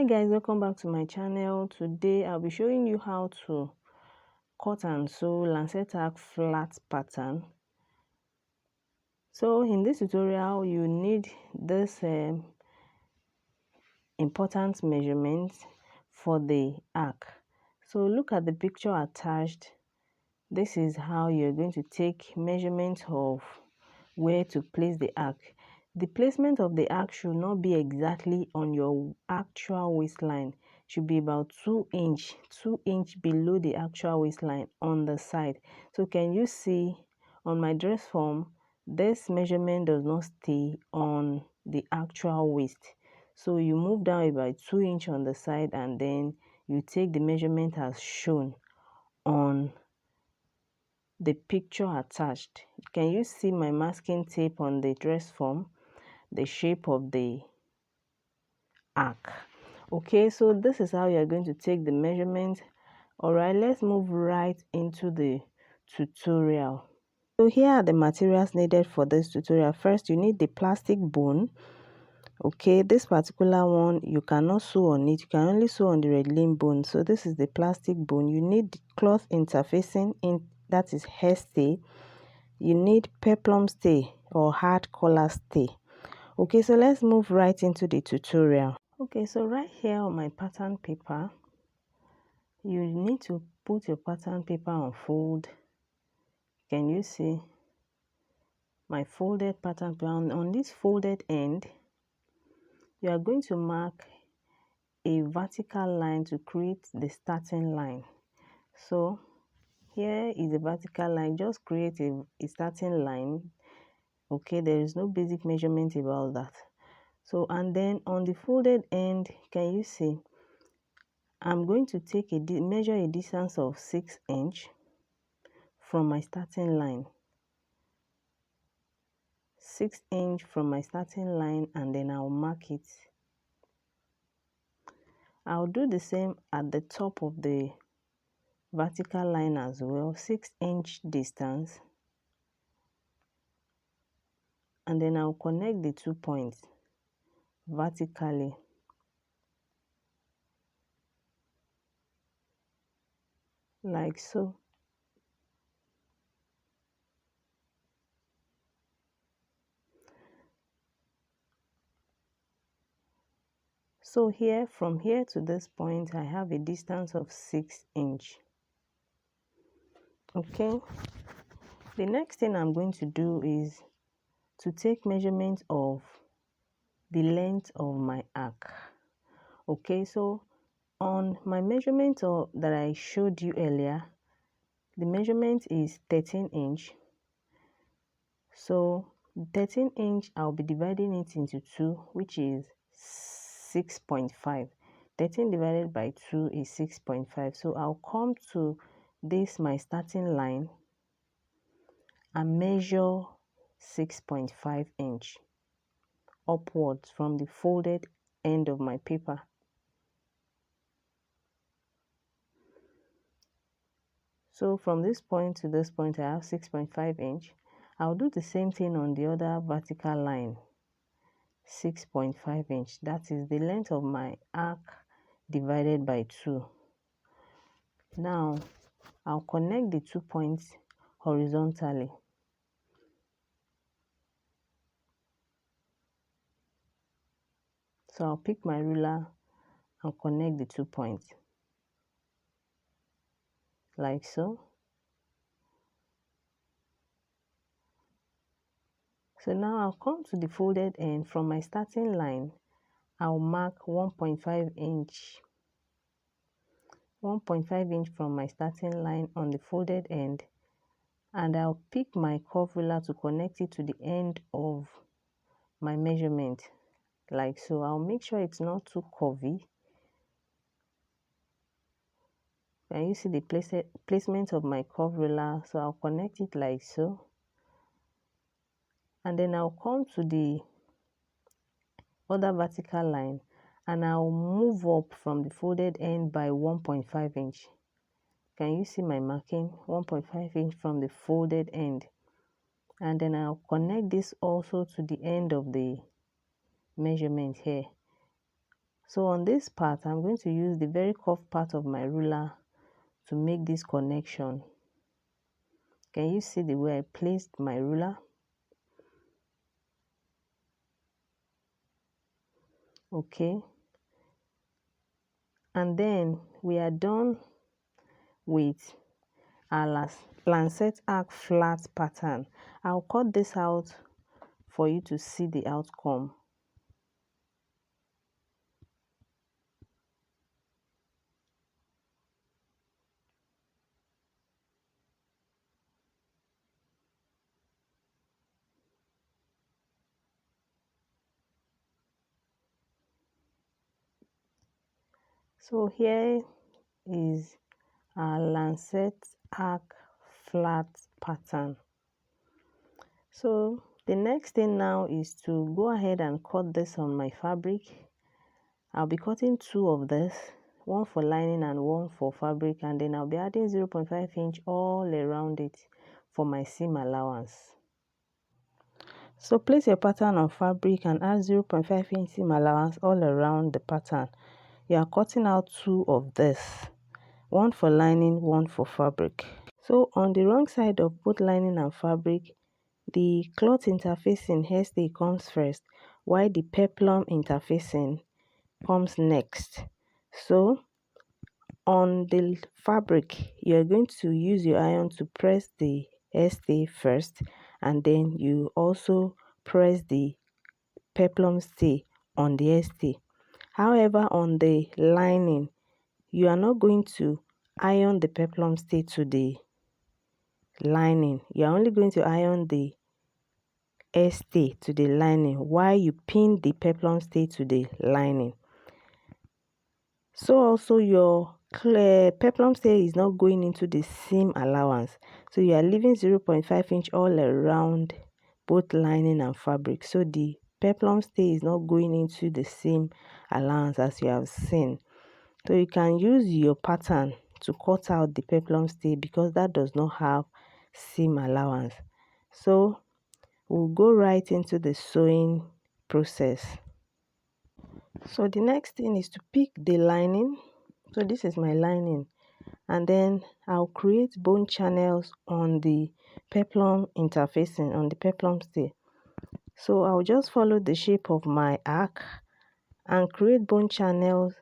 guys, welcome back to my channel. Today I'll be showing you how to cut and sew lancet tag flat pattern. So in this tutorial you need this important measurement for the arc. So look at the picture attached. This is how you're going to take measurement of where to place the arc. The placement of the arc should not be exactly on your actual waistline. Should be about 2 inch below the actual waistline on the side. So can you see on my dress form, this measurement does not stay on the actual waist. So you move down about 2 inch on the side and then you take the measurement as shown on the picture attached. Can you see my masking tape on the dress form, the shape of the arc? Okay, so this is how you're going to take the measurement. All right, let's move right into the tutorial. So here are the materials needed for this tutorial. First, you need the plastic bone. Okay, this particular one you cannot sew on it, you can only sew on the red lane bone. So this is the plastic bone. You need cloth interfacing, that is hair stay. You need peplum stay or hard collar stay. Okay, so let's move right into the tutorial. Okay, so right here on my pattern paper, you need to put your pattern paper on fold. Can you see my folded pattern paper? On this folded end, you are going to mark a vertical line to create the starting line. So here is a vertical line. Just create a starting line. Okay, there is no basic measurement about that. So, and then on the folded end, can you see I'm going to take measure a distance of 6 inch from my starting line. 6 inch from my starting line, and then I'll mark it. I'll do the same at the top of the vertical line as well, 6 inch distance, and then I'll connect the 2 points vertically. Like so. So here, from here to this point, I have a distance of 6 inch. Okay. The next thing I'm going to do is to take measurement of the length of my arc. Okay, so on my measurement that I showed you earlier, the measurement is 13 inch. So 13 inch, I'll be dividing it into 2, which is 6.5. 13 divided by 2 is 6.5. So I'll come to this, my starting line, and measure 6.5 inch upwards from the folded end of my paper. So from this point to this point, I have 6.5 inch. I'll do the same thing on the other vertical line, 6.5 inch. That is the length of my arc divided by 2. Now, I'll connect the 2 points horizontally. So I'll pick my ruler and connect the 2 points. Like so. So now I'll come to the folded end. From my starting line, I'll mark 1.5 inch. 1.5 inch from my starting line on the folded end, and I'll pick my curve ruler to connect it to the end of my measurement, like so. I'll make sure it's not too curvy. Can you see the placement of my curve ruler? So I'll connect it like so, and then I'll come to the other vertical line and I'll move up from the folded end by 1.5 inch. Can you see my marking? 1.5 inch from the folded end. And then I'll connect this also to the end of the measurement here. So on this part, I'm going to use the very curved part of my ruler to make this connection. Can you see the way I placed my ruler? Okay. And then we are done with our lancet arc flat pattern. I'll cut this out for you to see the outcome. So here is our lancet arc flat pattern. So the next thing now is to go ahead and cut this on my fabric. I'll be cutting two of this, one for lining and one for fabric, and then I'll be adding 0.5 inch all around it for my seam allowance. So place your pattern on fabric and add 0.5 inch seam allowance all around the pattern. You are cutting out two of this, one for lining, one for fabric. So on the wrong side of both lining and fabric, the cloth interfacing hairstay comes first, while the peplum interfacing comes next. So on the fabric, you're going to use your iron to press the hairstay first, and then you also press the peplum stay on the hairstay. However, on the lining, you are not going to iron the peplum stay to the lining. You are only going to iron the stay to the lining while you pin the peplum stay to the lining. So also your peplum stay is not going into the seam allowance, so you are leaving 0.5 inch all around both lining and fabric, so the peplum stay is not going into the seam allowance as you have seen. So you can use your pattern to cut out the peplum stay because that does not have seam allowance. So we'll go right into the sewing process. So the next thing is to pick the lining. So this is my lining, and then I'll create bone channels on the peplum interfacing on the peplum stay. So I'll just follow the shape of my arc and create bone channels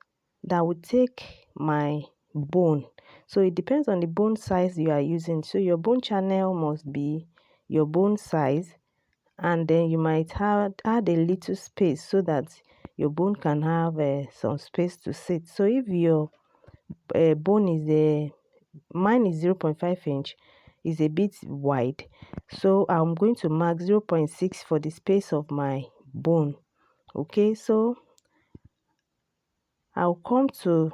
that will take my bone. So it depends on the bone size you are using. So your bone channel must be your bone size, and then you might add a little space so that your bone can have some space to sit. So if your bone is mine is 0.5 inch, is a bit wide, so I'm going to mark 0.6 for the space of my bone. Okay, so I'll come to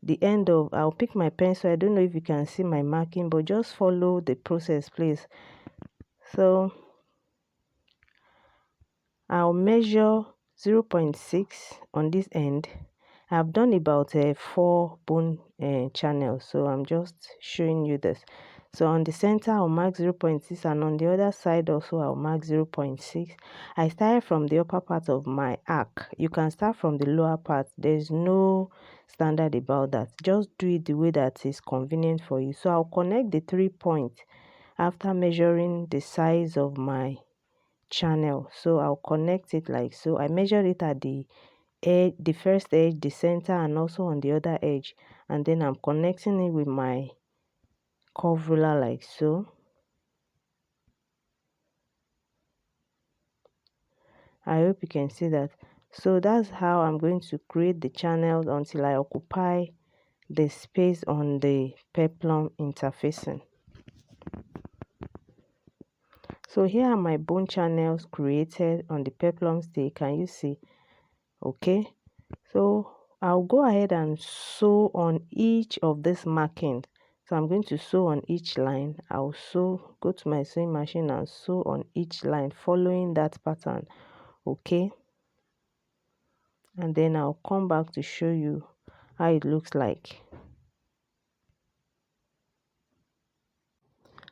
the end of, I'll pick my pencil. I don't know if you can see my marking, but just follow the process please. So I'll measure 0.6 on this end. I've done about 4 bone channels, so I'm just showing you this. So on the center I'll mark 0.6, and on the other side also I'll mark 0.6. I started from the upper part of my arc. You can start from the lower part. There's no standard about that. Just do it the way that is convenient for you. So I'll connect the 3 points after measuring the size of my channel. So I'll connect it like so. I measured it at the edge, the first edge, the center, and also on the other edge, and then I'm connecting it with my curve ruler like so. I hope you can see that. So that's how I'm going to create the channels until I occupy the space on the peplum interfacing. So here are my bone channels created on the peplum stay. Can you see? Okay, so I'll go ahead and sew on each of these markings. So I'm going to sew on each line. I'll sew, go to my sewing machine and sew on each line following that pattern. Okay, and then I'll come back to show you how it looks like.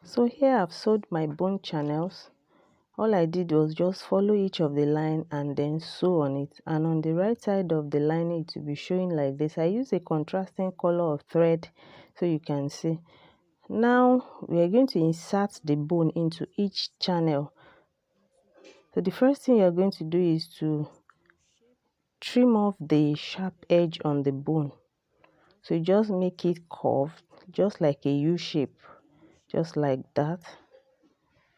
So here I've sewed my bone channels All I did was just follow each of the line and then sew on it. And on the right side of the lining, it will be showing like this. I use a contrasting color of thread so you can see. Now we are going to insert the bone into each channel. So the first thing you're going to do is to trim off the sharp edge on the bone. So you just make it curved, just like a U shape, just like that.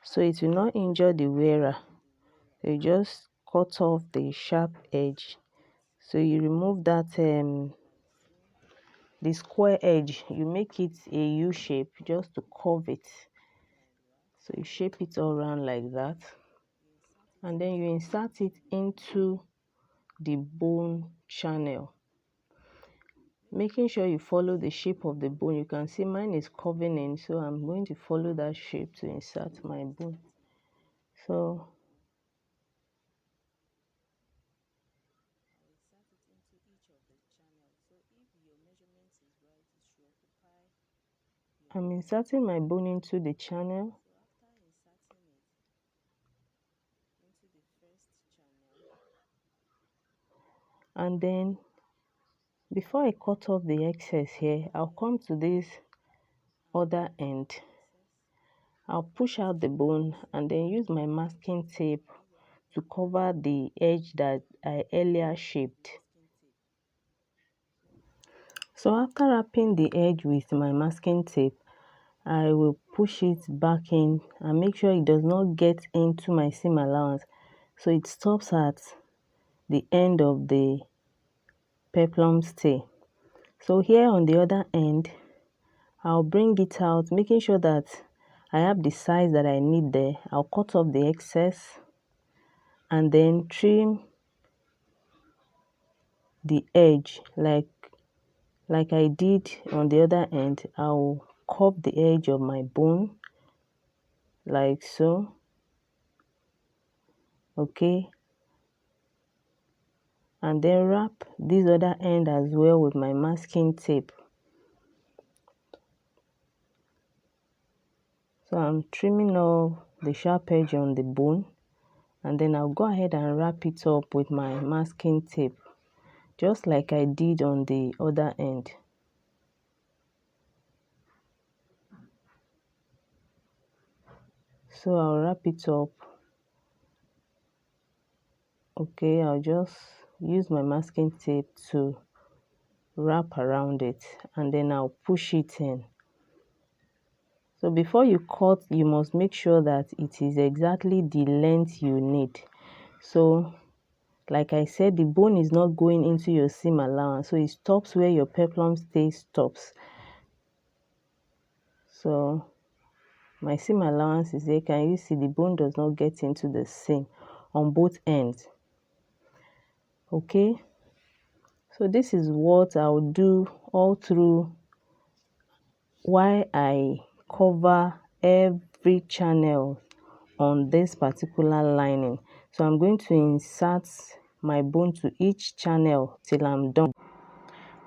So it will not injure the wearer. So you just cut off the sharp edge. So you remove that the square edge, you make it a U shape just to curve it. So you shape it all around like that, and then you insert it into the bone channel, making sure you follow the shape of the bone. You can see mine is curving in, so I'm going to follow that shape to insert my bone. So I'm inserting my bone into the channel. And then before I cut off the excess here, I'll come to this other end. I'll push out the bone and then use my masking tape to cover the edge that I earlier shaped. So after wrapping the edge with my masking tape, I will push it back in and make sure it does not get into my seam allowance. So it stops at the end of the peplum stay. So here on the other end, I'll bring it out, making sure that I have the size that I need there. I'll cut off the excess and then trim the edge like I did on the other end. I'll curve the edge of my bone like so. Okay, and then wrap this other end as well with my masking tape. So I'm trimming off the sharp edge on the bone, and then I'll go ahead and wrap it up with my masking tape, just like I did on the other end. So I'll wrap it up. Okay, I'll just use my masking tape to wrap around it, and then I'll push it in. So before you cut, you must make sure that it is exactly the length you need. So like I said, the bone is not going into your seam allowance, so it stops where your peplum stay stops. So my seam allowance is here. Can you see the bone does not get into the seam on both ends? Okay, so this is what I'll do all through while I cover every channel on this particular lining. So I'm going to insert my bone to each channel till I'm done.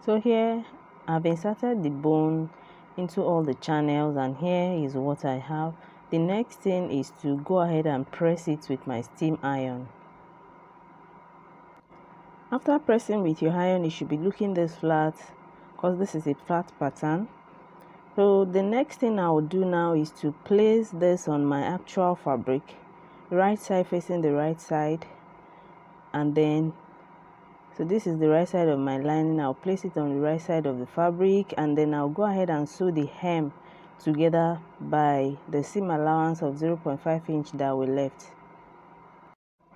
So here I've inserted the bone into all the channels, and here is what I have. The next thing is to go ahead and press it with my steam iron. After pressing with your iron, it should be looking this flat because this is a flat pattern. So the next thing I will do now is to place this on my actual fabric, right side facing the right side, and then so this is the right side of my lining. I'll place it on the right side of the fabric, and then I'll go ahead and sew the hem together by the seam allowance of 0.5 inch that we left.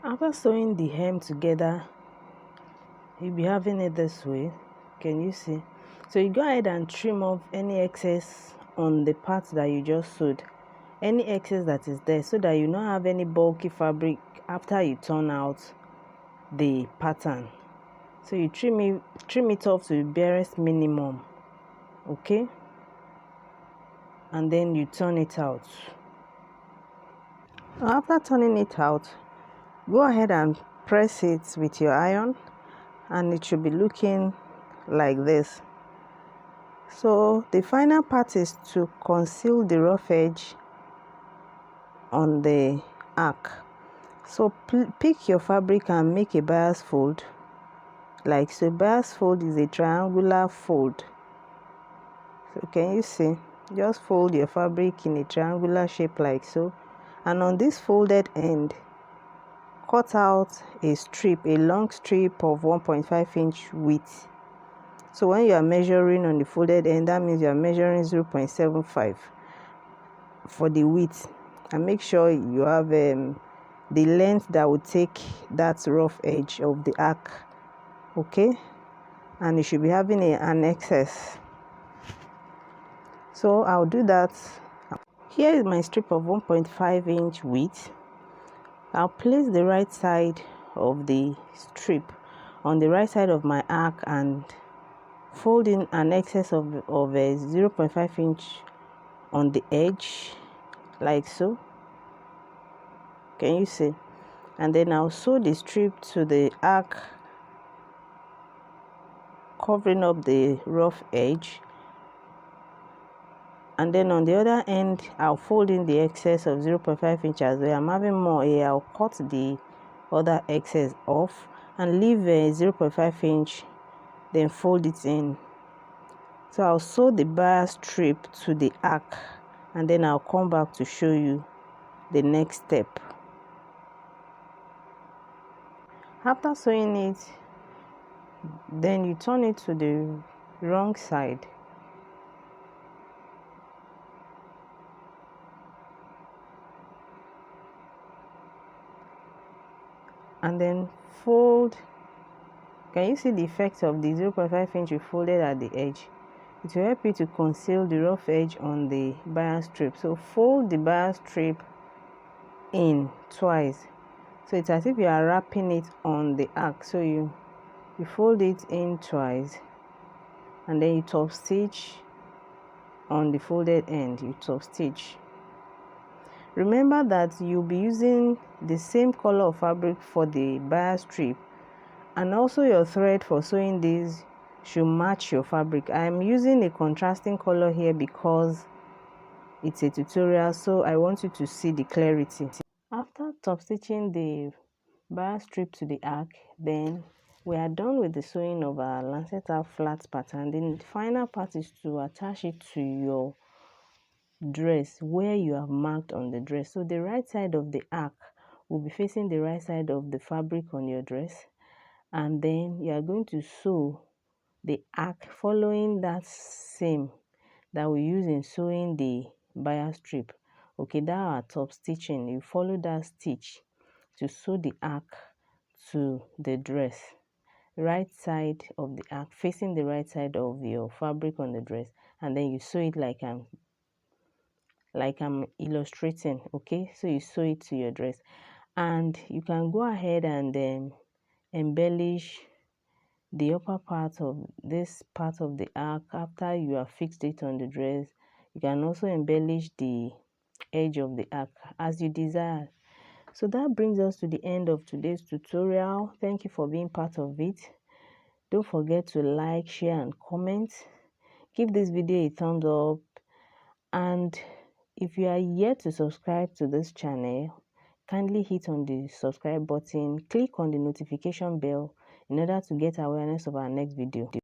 After sewing the hem together, you'll be having it this way. Can you see? So you go ahead and trim off any excess on the part that you just sewed, any excess that is there, so that you don't have any bulky fabric after you turn out the pattern. So you trim it off to the barest minimum. Okay, and then you turn it out. After turning it out, go ahead and press it with your iron, and it should be looking like this. So the final part is to conceal the rough edge on the arc. So pick your fabric and make a bias fold. Like so, bias fold is a triangular fold. So can you see? Just fold your fabric in a triangular shape like so. And on this folded end, cut out a strip, a long strip of 1.5-inch width. So when you are measuring on the folded end, that means you are measuring 0.75 for the width. And make sure you have the length that will take that rough edge of the arc. Okay, and you should be having an excess. So I'll do that. Here is my strip of 1.5-inch width. I'll place the right side of the strip on the right side of my arc and fold in an excess of a 0.5-inch on the edge like so. Can you see? And then I'll sew the strip to the arc, covering up the rough edge. And then on the other end, I'll fold in the excess of 0.5 inches. Where I'm having more here, I'll cut the other excess off and leave a 0.5 inch, then fold it in. So I'll sew the bias strip to the arc, and then I'll come back to show you the next step. After sewing it, then you turn it to the wrong side. And then fold. Can you see the effect of the 0.5 inch you folded at the edge? It will help you to conceal the rough edge on the bias strip. So fold the bias strip in twice. So it's as if you are wrapping it on the arc. So you fold it in twice, and then you top stitch on the folded end. You top stitch. Remember that you'll be using the same color of fabric for the bias strip, and also your thread for sewing this should match your fabric. I'm using a contrasting color here because it's a tutorial, so I want you to see the clarity. After top stitching the bias strip to the arc, then we are done with the sewing of our lancet out flat pattern. Then the final part is to attach it to your dress where you have marked on the dress. So the right side of the arc will be facing the right side of the fabric on your dress, and then you are going to sew the arc following that same that we use in sewing the bias strip. Okay, that our top stitching, you follow that stitch to sew the arc to the dress, right side of the arc facing the right side of your fabric on the dress, and then you sew it like I'm illustrating. Okay, so you sew it to your dress, and you can go ahead and then embellish the upper part of this part of the arc. After you have fixed it on the dress, you can also embellish the edge of the arc as you desire. So that brings us to the end of today's tutorial. Thank you for being part of it. Don't forget to like, share and comment. Give this video a thumbs up, and if you are yet to subscribe to this channel, kindly hit on the subscribe button, click on the notification bell in order to get awareness of our next video.